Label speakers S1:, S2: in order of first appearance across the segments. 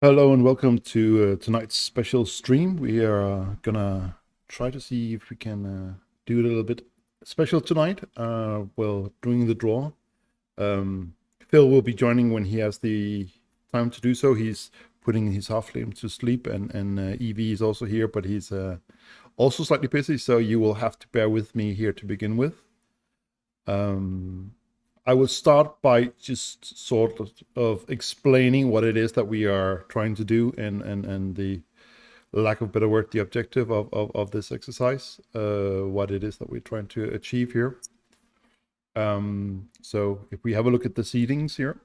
S1: Hello and welcome to tonight's special stream. We are gonna try to see if we can do a little bit special tonight. Well, doing the draw. Phil will be joining when he has the time to do so. He's putting his halfling to sleep, and Evie is also here, but he's also slightly busy, so you will have to bear with me here to begin with. I will start by just sort of explaining what it is that we are trying to do and the lack of better word, the objective of this exercise, what it is that we're trying to achieve here. So if we have a look at the seedings here.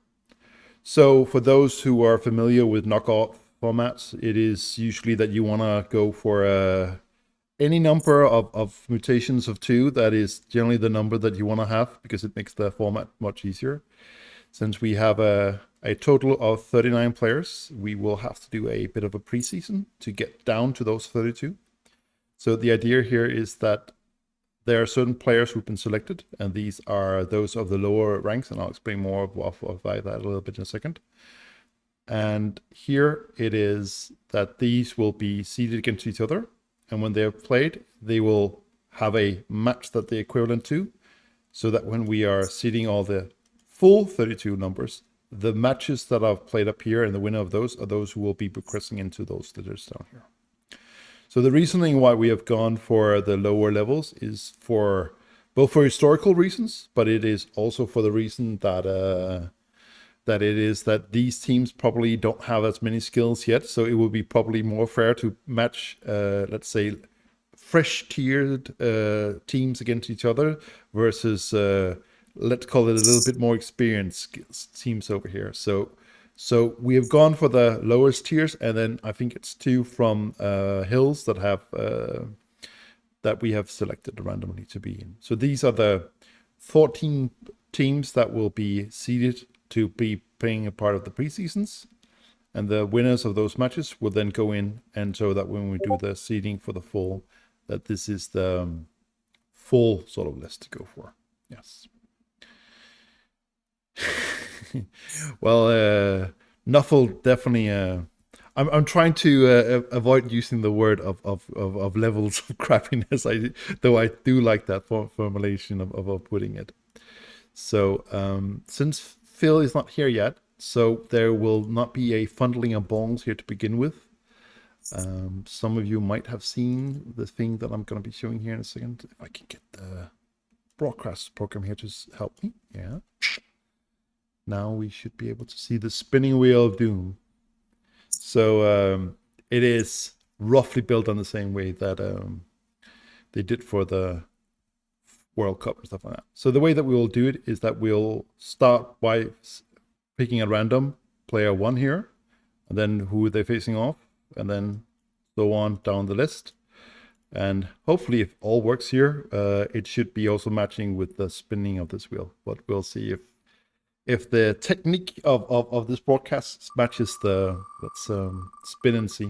S1: So for those who are familiar with knockout formats, it is usually that you want to go for any number of mutations of 2. That is generally the number that you want to have because it makes the format much easier. Since we have a total of 39 players, we will have to do a bit of a preseason to get down to those 32. So the idea here is that there are certain players who've been selected, and these are those of the lower ranks, and I'll explain more of that a little bit in a second. And here it is that these will be seeded against each other. And when they're played, they will have a match that they're equivalent to, so that when we are seeding all the full 32 numbers, the matches that I've played up here and the winner of those are those who will be progressing into those letters down here. So the reasoning why we have gone for the lower levels is for both for historical reasons, but it is also for the reason that it is that these teams probably don't have as many skills yet. So it will be probably more fair to match, let's say, fresh tiered teams against each other versus, let's call it a little bit more experienced teams over here. So we have gone for the lowest tiers, and then I think it's 2 from hills that have that we have selected randomly to be in. So these are the 14 teams that will be seeded to be playing a part of the preseasons, and the winners of those matches will then go in, and so that when we do the seeding for the full, that this is the full sort of list to go for. Yes. Well, Nuffle definitely. I'm trying to avoid using the word of levels of crappiness. Though I do like that formulation of putting it. So since Phil is not here yet, so there will not be a funneling of balls here to begin with. Some of you might have seen the thing that I'm going to be showing here in a second. If I can get the broadcast program here to help me. Yeah. Now we should be able to see the spinning wheel of doom. So it is roughly built on the same way that they did for the World Cup and stuff like that. So the way that we will do it is that we'll start by picking a random player 1 here, and then who they're facing off, and then so on down the list. And hopefully, if all works here, it should be also matching with the spinning of this wheel. But we'll see if the technique of this broadcast matches the, let's spin and see.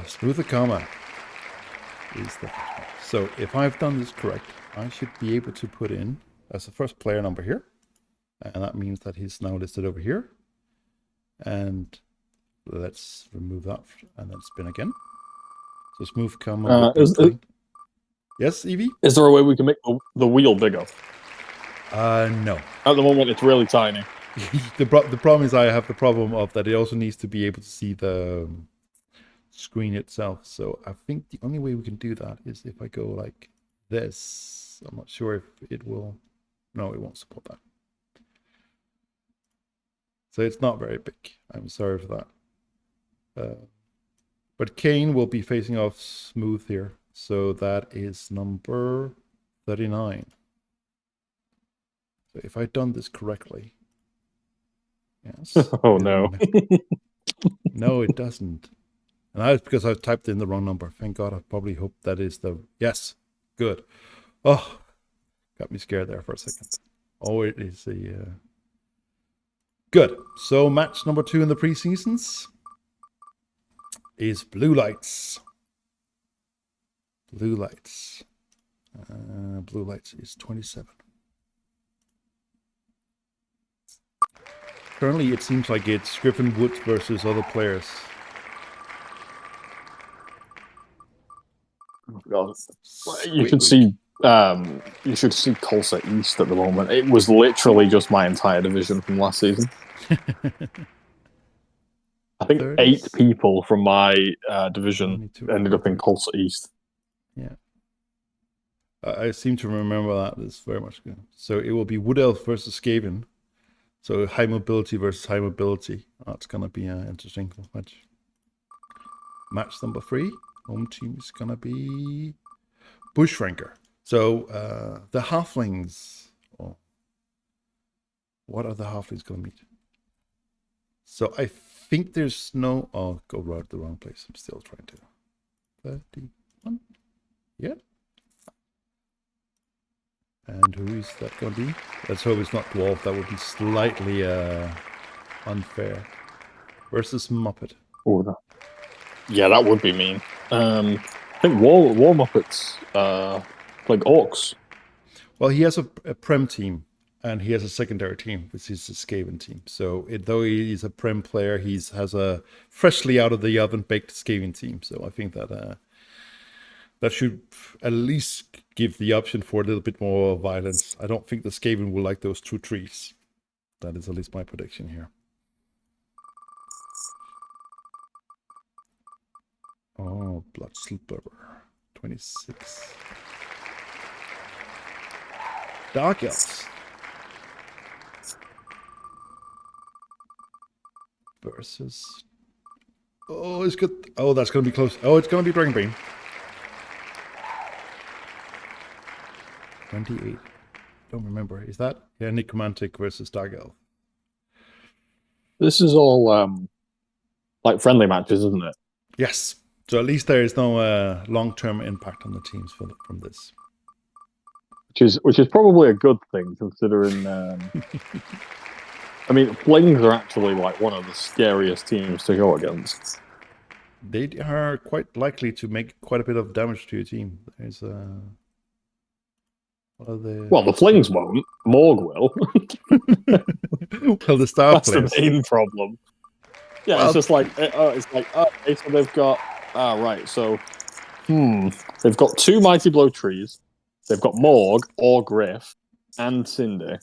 S1: Smoother comma is the first one. So if I've done this correct, I should be able to put in as the first player number here, and that means that he's now listed over here. And let's remove that and then spin again. So smooth comma. Yes, Evie?
S2: Is there a way we can make the wheel bigger?
S1: No.
S2: At the moment, it's really tiny.
S1: The problem is I have the problem of that it also needs to be able to see the screen itself. So I think the only way we can do that is if I go like this. I'm not sure if it will. No, it won't support that. So it's not very big. I'm sorry for that. But Kane will be facing off smooth here. So that is number 39. So if I've done this correctly. Yes.
S2: Oh, no.
S1: No, it doesn't. And that is because I've typed in the wrong number. Thank God. I probably hope that is the... Yes. Good. Oh, got me scared there for a second. Oh, it is a... Good. So match number 2 in the preseasons is Blue Lights. Blue Lights. Blue Lights is 27. Currently, it seems like it's Griffin Woods versus other players.
S2: God. You
S1: Squid
S2: should
S1: Week.
S2: see Tulsa East at the moment. It was literally just my entire division from last season. I think 8
S1: 30s.
S2: people from my division
S1: Need to
S2: ended up in
S1: recover.
S2: Tulsa East.
S1: Yeah. I seem to remember that. It's very much good. So it will be Wood Elf versus Skaven. So high mobility versus high mobility. That's going to be an interesting match. Match number 3. Home team is going to be Bushranker. So the halflings. Oh, what are the halflings going to meet? So I think there's no. Oh, go right the wrong place. I'm still trying to. 31. Yeah. And who is that going to be? Let's hope it's not Dwarf. That would be slightly unfair. Versus Muppet.
S2: Oh, yeah, that would be mean. I think War Muppets like Orcs.
S1: Well, he has a Prem team, and he has a secondary team, which is a Skaven team. So though he's a Prem player, he has a freshly out of the oven baked Skaven team. So I think that that should at least give the option for a little bit more violence. I don't think the Skaven will like those 2 trees. That is at least my prediction here. Oh, Blood Slipper. 26. Dark Elves. Versus... Oh, it's good. Oh, that's going to be close. Oh, it's going to be Dragonbane. 28. Don't remember. Is that? Yeah, Necromantic versus Dark Elf.
S2: This is all like friendly matches, isn't it?
S1: Yes. So at least there is no long-term impact on the teams from this.
S2: Which is probably a good thing considering. I mean, Flings are actually like one of the scariest teams to go against.
S1: They are quite likely to make quite a bit of damage to your team. There's
S2: Well, the Flings won't. Morg will.
S1: Well, the star
S2: That's
S1: players.
S2: the main problem. Yeah, well, it's just like okay, so they've got right. So they've got 2 Mighty Blow trees. They've got Morg or Griff and Cindy.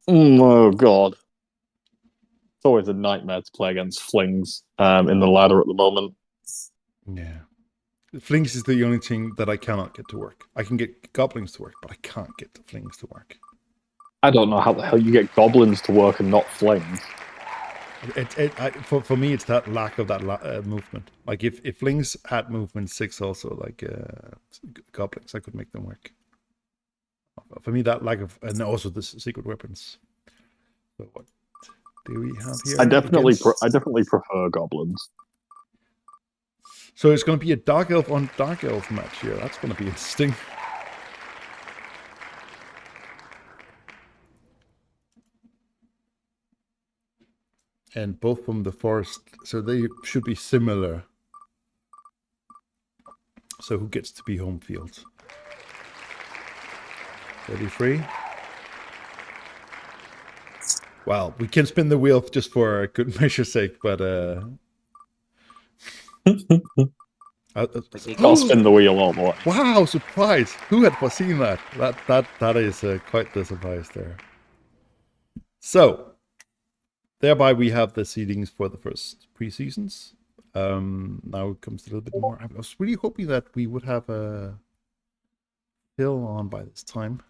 S2: Oh god, it's always a nightmare to play against Flings in the ladder at the moment.
S1: Yeah. Flings is the only thing that I cannot get to work. I can get goblins to work, but I can't get the Flings to work.
S2: I don't know how the hell you get goblins to work and not Flings.
S1: For me, it's that lack of that movement. Like if Flings had movement 6 also, like goblins, I could make them work. For me, that lack of, and also the secret weapons. So what do we have here?
S2: I definitely prefer goblins.
S1: So it's going to be a Dark Elf on Dark Elf match here. That's going to be interesting. And both from the forest, so they should be similar. So who gets to be home field? 33. Well, we can spin the wheel just for good measure's sake, but
S2: I'll spin the wheel all the way.
S1: Wow, surprise! Who had foreseen that? That is quite the surprise there. So, thereby we have the seedings for the first pre-seasons. Now it comes a little bit more. I was really hoping that we would have a Phil on by this time.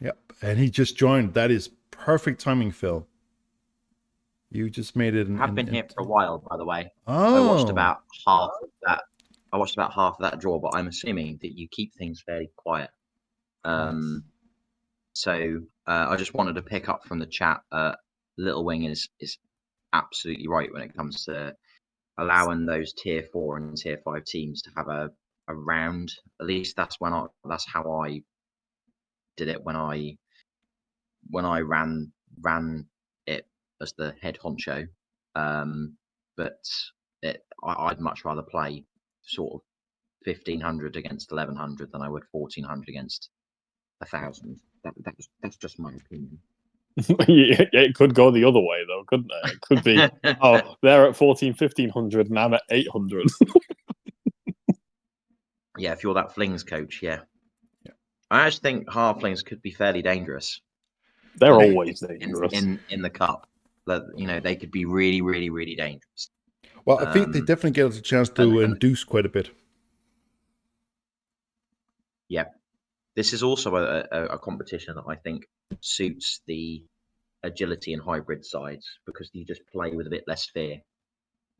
S1: Yep, and he just joined. That is perfect timing, Phil. You just made it.
S3: I've been here for a while, by the way.
S1: Oh.
S3: I watched about half of that. I watched about half of that draw, but I'm assuming that you keep things fairly quiet.
S1: Yes.
S3: So I just wanted to pick up from the chat. Little Wing is absolutely right when it comes to allowing those tier 4 and tier 5 teams to have a round. At least that's how I did it when I ran it as the head honcho. But I'd much rather play sort of 1500 against 1100 than I would 1400 against 1,000. That's just my opinion.
S2: It could go the other way, though, couldn't it? It could be, oh, they're at 1,500 and I'm at 800.
S3: Yeah, if you're that flings coach, yeah. I actually think halflings could be fairly dangerous.
S2: They're always dangerous.
S3: In the cup. They could be really, really, really dangerous.
S1: Well, I think they definitely get us a chance to induce quite a bit.
S3: Yeah. This is also a competition that I think suits the agility and hybrid sides because you just play with a bit less fear.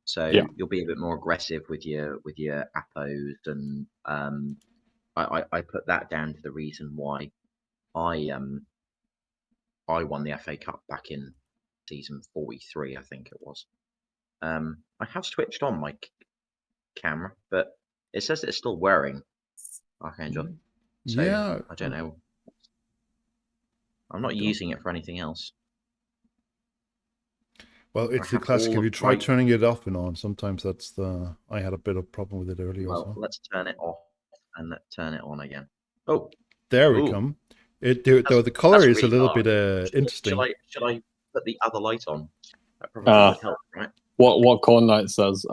S3: So you'll be a bit more aggressive with your appos, and I put that down to the reason why I won the FA Cup back in season 43, I think it was. I have switched on my camera, but it says it's still wearing Archangel. So
S1: Yeah,
S3: I don't know. I'm not using it for anything else.
S1: Well, it's the classic. If you try turning it off and on, sometimes that's the. I had a bit of problem with it earlier.
S3: Well,
S1: also.
S3: Let's turn it off and let's turn it on again. Oh,
S1: there we come. Though the color is really a little bit interesting.
S3: Should I put the other light on? That probably would help, right?
S2: What Corn Knight says,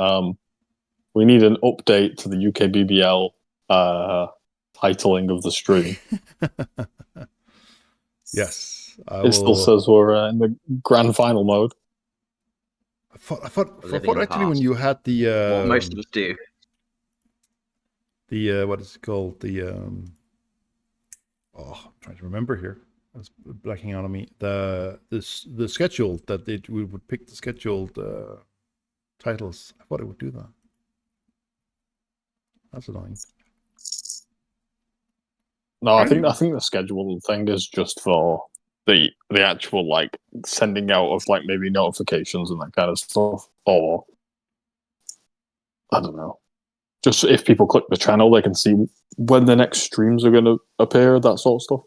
S2: we need an update to the UKBBL titling of the stream.
S1: Yes,
S2: still says we're in the grand final mode.
S1: I thought actually when you had the
S3: what most of us do.
S1: The what is it called? The I'm trying to remember here. It's blacking out on me. The schedule that we would pick the scheduled titles. I thought it would do that. That's annoying.
S2: No, I think the schedule thing is just for the actual like sending out of like maybe notifications and that kind of stuff, or I don't know. Just if people click the channel, they can see when the next streams are going to appear, that sort of stuff.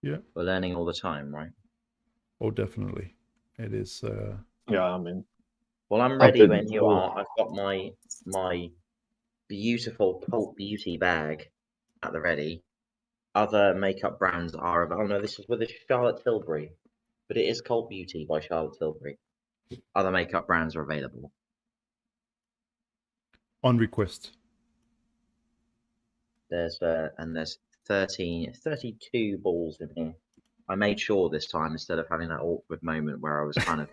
S1: Yeah,
S3: we're learning all the time, right?
S1: Oh, definitely. It is.
S2: Yeah, I mean.
S3: Well, I'm ready when you are. I've got my beautiful Cult Beauty bag at the ready. Other makeup brands are. Oh no, this is with Charlotte Tilbury, but it is Cult Beauty by Charlotte Tilbury. Other makeup brands are available.
S1: On request.
S3: There's 32 balls in here. I made sure this time, instead of having that awkward moment where I was kind of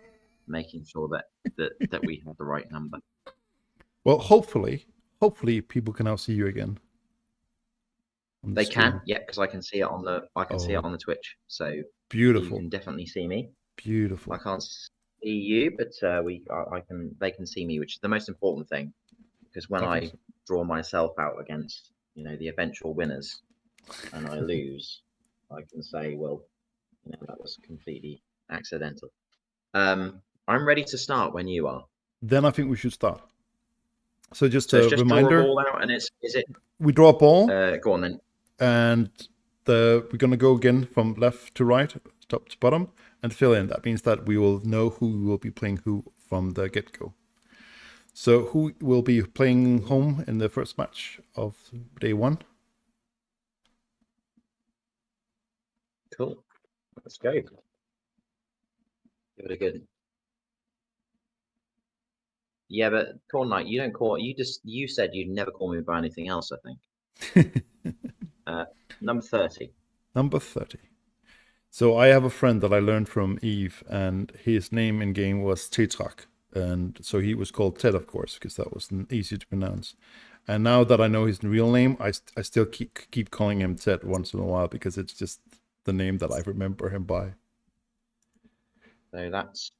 S3: making sure that we had the right number.
S1: Well, hopefully people can now see you again.
S3: They can, yeah, because I can see it on the see it on the Twitch. So
S1: beautiful.
S3: You can definitely see me.
S1: Beautiful.
S3: I can't see you, but they can see me, which is the most important thing. Because when I draw myself out against the eventual winners, and I lose, I can say, well, that was completely accidental. I'm ready to start when you are.
S1: Then I think we should start. So just a reminder.
S3: Draw a ball out, and is it?
S1: We draw a ball.
S3: Go on then.
S1: And we're gonna go again from left to right, top to bottom, and fill in. That means that we will know who will be playing who from the get-go. So who will be playing home in the first match of day 1?
S3: Cool. Let's go. Give it a good. Yeah, but Corn Knight, you don't call. You said you'd never call me by anything else, I think. Number 30.
S1: Number 30. So I have a friend that I learned from Eve, and his name in game was Tetrak. And so he was called Ted, of course, because that was easy to pronounce. And now that I know his real name, I still keep calling him Ted once in a while, because it's just the name that I remember him by.
S3: So that's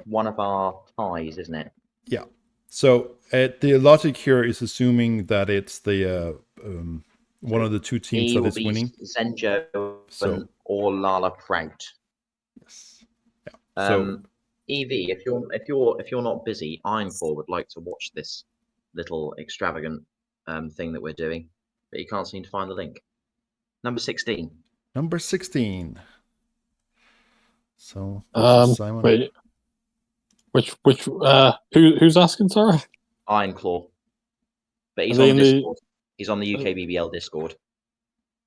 S3: one of our ties, isn't it?
S1: Yeah. So the logic here is assuming that it's the one of the two teams that is winning.
S3: Zenjo or Lala Prout.
S1: Yes. Yeah. So
S3: Evie, if you're not busy, Ironclaw would like to watch this little extravagant thing that we're doing, but you can't seem to find the link. Number 16.
S1: Number 16. So
S2: Simon. Wait. Which who's asking, sorry?
S3: Ironclaw. But he's on Discord. He's on the UKBBL Discord.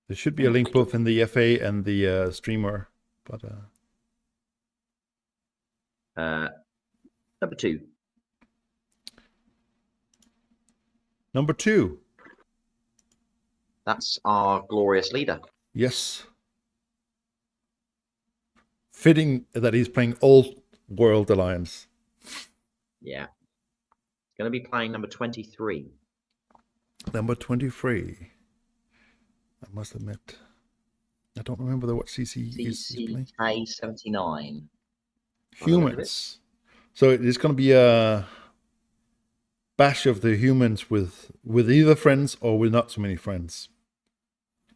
S1: There should be a link both in the FA and the streamer, but
S3: Number 2.
S1: number 2.
S3: That's our glorious leader.
S1: Yes. Fitting that he's playing Old World Alliance.
S3: Yeah. Going to be playing number 23.
S1: Number 23. I must admit, I don't remember what CC is playing.
S3: CCK79.
S1: Humans. So it's going to be a bash of the humans with either friends or with not so many friends.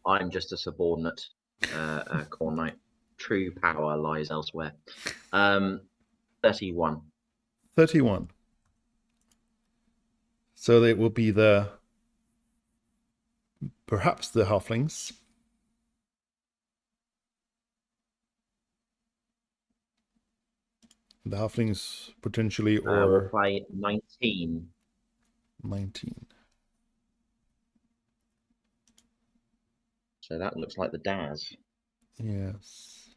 S3: I'm just a subordinate Corn Knight. True power lies elsewhere. 31.
S1: 31. So they will be perhaps the halflings. The halflings potentially, or
S3: we'll play 19.
S1: 19.
S3: So that looks like the Daz.
S1: Yes.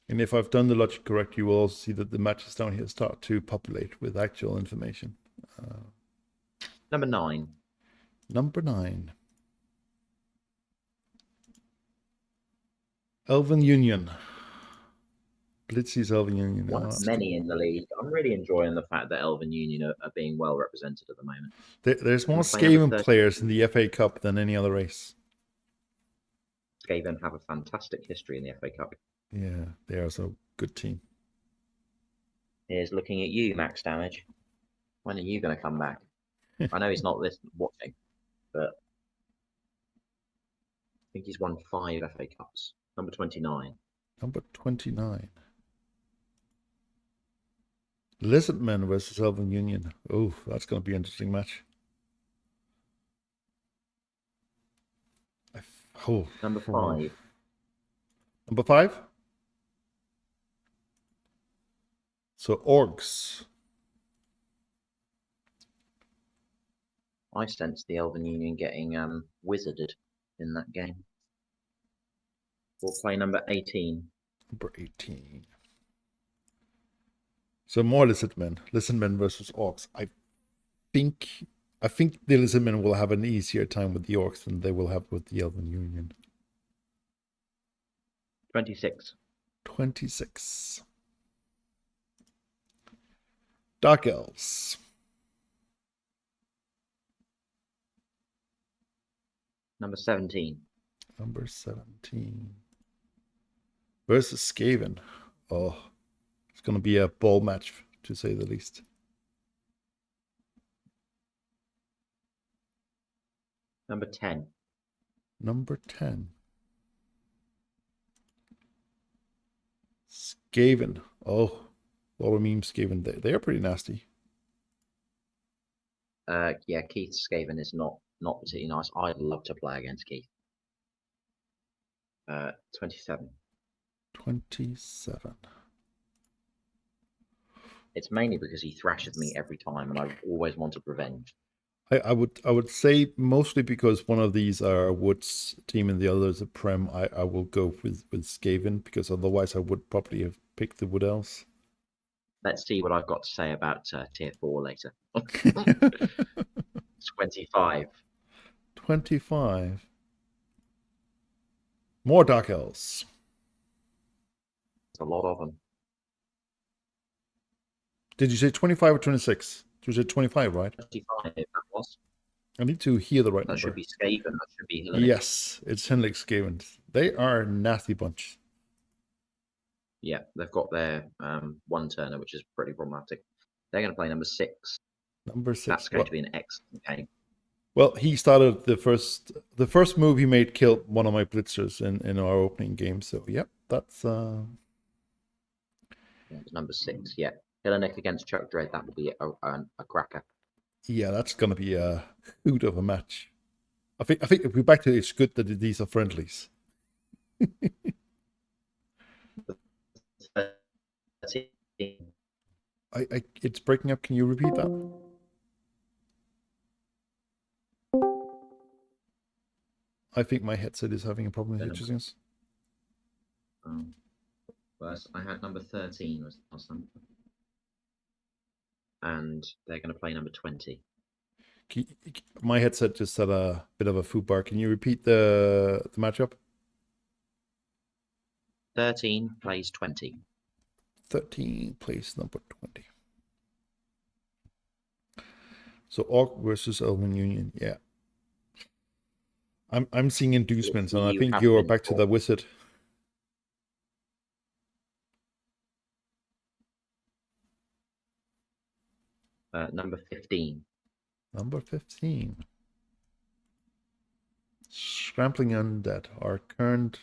S1: And if I've done the logic correct, you will also see that the matches down here start to populate with actual information.
S3: Number 9.
S1: Number 9. Elven Union. Blitzy's Elven Union.
S3: One of many in the league. I'm really enjoying the fact that Elven Union are being well represented at the moment.
S1: There's more Skaven players in the FA Cup than any other race.
S3: Skaven have a fantastic history in the FA Cup.
S1: Yeah, they are a good team.
S3: Here's looking at you, Max Damage. When are you going to come back? I know he's not watching, but I think he's won 5 FA Cups. Number 29.
S1: Number 29. Lizardmen versus Elven Union. Oh, that's going to be an interesting match.
S3: Number 5.
S1: Number 5? So, Orcs.
S3: I sense the Elven Union getting wizarded in that game. We'll play number 18.
S1: Number 18. So more Lizardmen. Lizardmen versus Orcs. I think the Lizardmen will have an easier time with the Orcs than they will have with the Elven Union.
S3: 26.
S1: 26. Dark Elves.
S3: Number 17.
S1: Number 17. Versus Skaven. Oh, it's going to be a ball match, to say the least.
S3: Number 10.
S1: Number 10. Skaven. Oh, Laura memes Skaven. They are pretty nasty.
S3: Yeah, Keith Skaven is not particularly nice. I'd love to play against Keith. 27.
S1: 27.
S3: It's mainly because he thrashes me every time, and I've always wanted revenge.
S1: I would say mostly because one of these are a Woods team and the other is a Prem. I will go with Skaven, because otherwise I would probably have picked the Wood Elves.
S3: Let's see what I've got to say about tier 4 later. 25.
S1: 25. More Dark Elves.
S3: There's a lot of them.
S1: Did you say 25 or 26? You said 25, right?
S3: 25, that was.
S1: I need to hear the right
S3: That
S1: number.
S3: should be Skaven. That should be Hellenic.
S1: Yes, it's Henlik Skaven. They are a nasty bunch.
S3: Yeah, they've got their one turner, which is pretty problematic. They're going to play number 6.
S1: Number 6.
S3: That's going to be an excellent game.
S1: Well, he started the first move he made killed one of my blitzers in our opening game. So, yep, that's
S3: Yeah, it's number 6. Yeah, Hellenic against Chuck Dread. That will be a cracker.
S1: Yeah, that's going to be a hoot of a match. I think if we're back to it, it's good that these are friendlies. It's breaking up. Can you repeat that? I think my headset is having a problem with
S3: Then
S1: hitching.
S3: I had number 13 was the last time. And they're going to play number 20.
S1: My headset just had a bit of a food bar. Can you repeat the matchup?
S3: 13 plays 20.
S1: 13 plays number 20. So Orc versus Albion Union. Yeah. I'm seeing inducements, and I think you're back to the wizard.
S3: Number 15.
S1: Number 15. Scrambling Undead, our current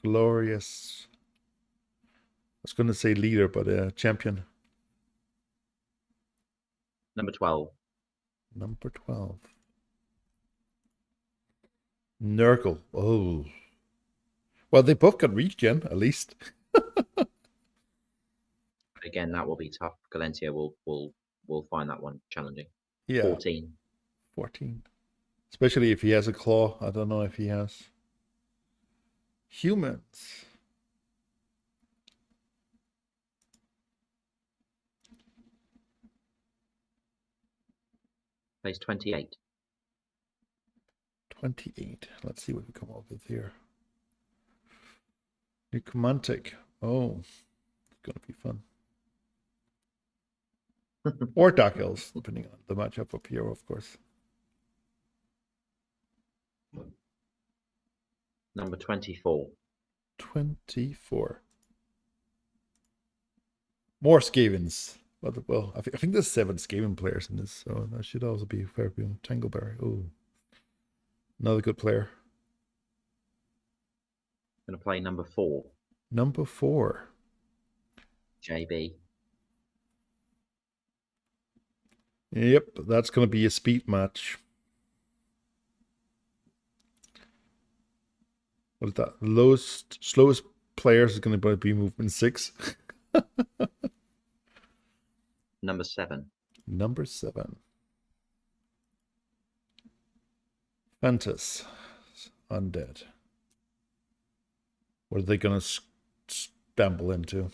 S1: glorious, I was going to say leader, but champion.
S3: Number 12.
S1: Number 12. Nurgle. Oh. Well, they both got regen, at least.
S3: Again, that will be tough. Galentia will find that one challenging.
S1: Yeah.
S3: 14.
S1: 14. Especially if he has a claw. I don't know if he has. Humans.
S3: Plays 28.
S1: 28. Let's see what we come up with here. Necromantic. Oh, it's going to be fun. Or Dark Elves, depending on the matchup up here, of course.
S3: Number 24.
S1: 24. More Skavens. Well, I think there's 7 Skaven players in this, so that should also be fair. Tangleberry. Oh, another good player.
S3: Going to play number 4.
S1: Number 4.
S3: JB.
S1: Yep, that's going to be a speed match. What is that? The slowest players is going to be movement 6.
S3: Number 7.
S1: Number 7. Fantas. Undead. What are they going to stumble into?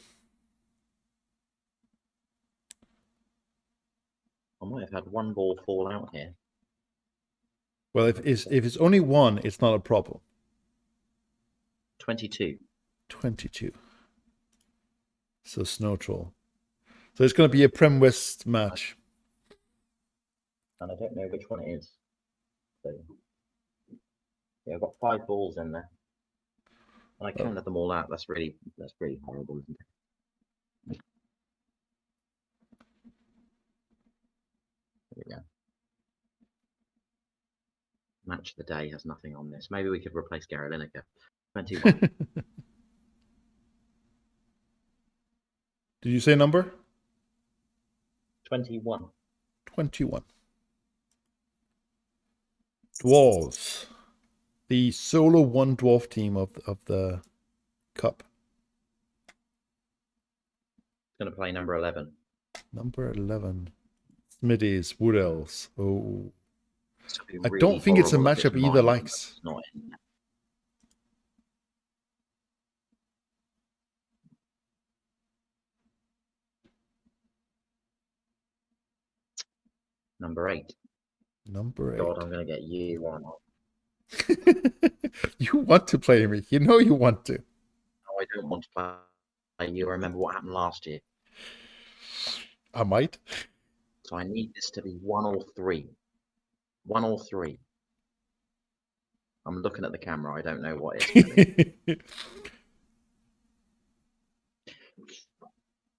S3: I might have had one ball fall out here.
S1: Well, if it's only one, it's not a problem.
S3: 22.
S1: 22. So Snow Troll. So it's going to be a Prem West match.
S3: And I don't know which one it is. So, yeah, I've got 5 balls in there. And I counted them all out. That's really horrible, isn't it? There we go. Match of the day has nothing on this. Maybe we could replace Gary Lineker. 21.
S1: Did you say number?
S3: 21.
S1: 21. Dwarves. The solo one dwarf team of the cup.
S3: Going to play number 11.
S1: Number 11. Smithies, Wood Elves. Oh. I
S3: Really
S1: don't think it's a
S3: horrible if
S1: matchup
S3: it's
S1: either
S3: mine,
S1: likes.
S3: it's not in there. Number 8.
S1: Number 8.
S3: God, I'm going to get you on.
S1: You want to play me. You know you want to.
S3: No, I don't want to play you. Remember what happened last year.
S1: I might.
S3: So I need this to be 1 or 3. 1 or 3. I'm looking at the camera. I don't know what it is.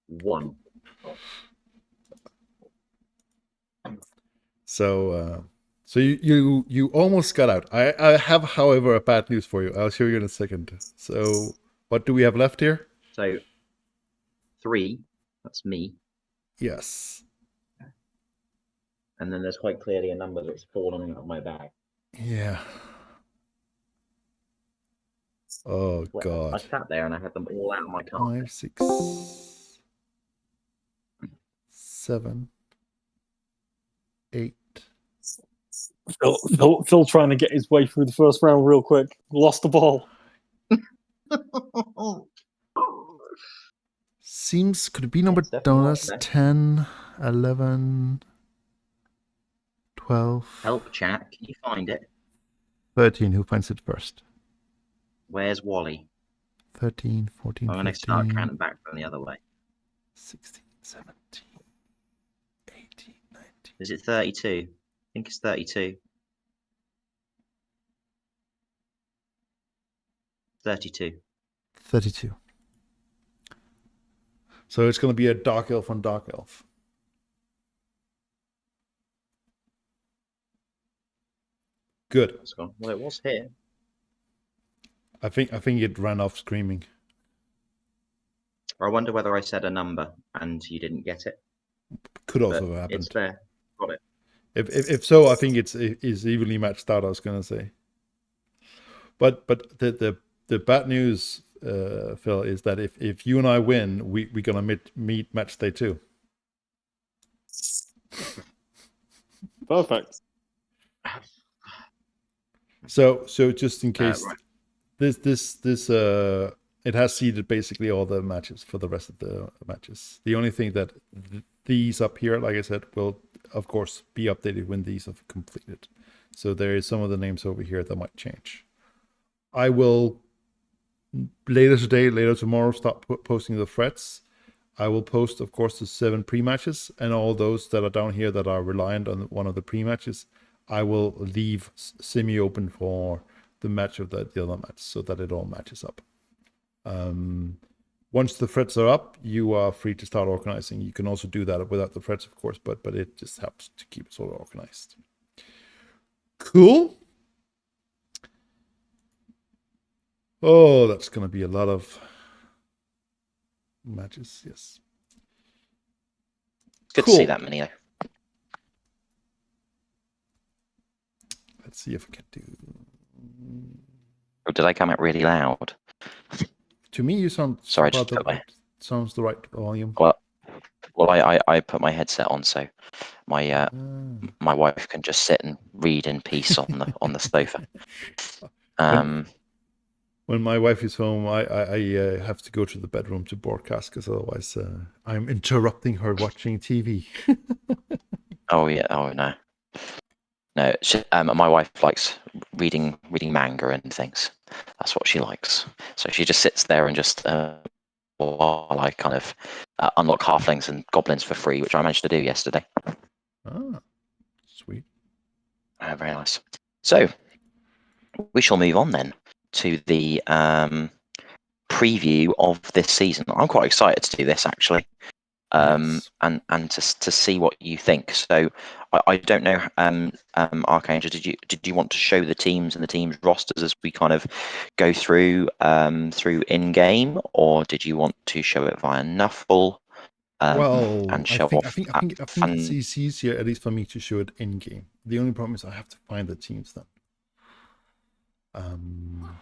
S3: 1.
S1: So you almost got out. I have, however, a bad news for you. I'll show you in a second. So what do we have left here?
S3: So 3. That's me.
S1: Yes.
S3: And then there's quite clearly a number that's fallen out of my bag.
S1: Yeah. Oh, God.
S3: I sat there and I had them all out of my car.
S1: 5, 6, 7, 8,
S2: Phil trying to get his way through the first round real quick. Lost the ball.
S1: Seems, could it be number
S3: That's definitely
S1: down?
S3: right
S1: That's
S3: there.
S1: 10, 11, 12,
S3: Help, chat. Can you find it?
S1: 13. Who finds it first?
S3: Where's Wally?
S1: 13, 14,
S3: I'm going to start
S1: 15,
S3: counting back from the other way.
S1: 16, 17, 18, 19.
S3: Is it 32? I think it's 32. 32.
S1: 32. So it's going to be a dark elf on dark elf. Good.
S3: That's gone. Well, it was here.
S1: I think it ran off screaming.
S3: Or I wonder whether I said a number and you didn't get it.
S1: Could also
S3: But
S1: have happened.
S3: it's there. Got it.
S1: If so, I think it's evenly matched out. I was going to say. But the bad news, Phil, is that if you and I win, we're gonna meet match day 2.
S2: Perfect.
S1: So just in case,
S3: Right.
S1: this it has seeded basically all the matches for the rest of the matches. The only thing that these up here, like I said, will of course be updated when these are completed. So there is some of the names over here that might change. I will later today, later tomorrow, start posting the threads. I will post, of course, the 7 pre-matches, and all those that are down here that are reliant on one of the pre-matches, I will leave semi-open for the match of the other match, so that it all matches up. Once the threads are up, you are free to start organizing. You can also do that without the threads, of course, but it just helps to keep it sort of organized. Cool. Oh, that's going to be a lot of matches. Yes.
S4: Good
S1: Cool.
S4: to see that many, though.
S1: Let's see if I can do.
S4: Or did I come out really loud?
S1: To me, you sound
S4: Sorry,
S1: about
S4: just put my...
S1: sounds the right volume.
S4: Well, I put my headset on, so my my wife can just sit and read in peace on the sofa.
S1: When my wife is home, I have to go to the bedroom to broadcast, because otherwise I'm interrupting her watching TV.
S4: Oh yeah. Oh no. No. My wife likes reading manga and things. That's what she likes. So she just sits there and just while I kind of unlock halflings and goblins for free, which I managed to do yesterday.
S1: Ah, sweet.
S4: Very nice. So we shall move on then to the preview of this season. I'm quite excited to do this, actually,
S1: Yes.
S4: and to see what you think. So I don't know, Archangel, did you want to show the teams and the teams rosters as we kind of go through in game, or did you want to show it via Nuffle?
S1: Well,
S4: And
S1: I
S4: show
S1: think
S4: off
S1: it's easier, at least for me, to show it in game. The only problem is I have to find the teams then.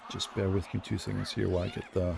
S1: Just bear with me 2 seconds here while I get the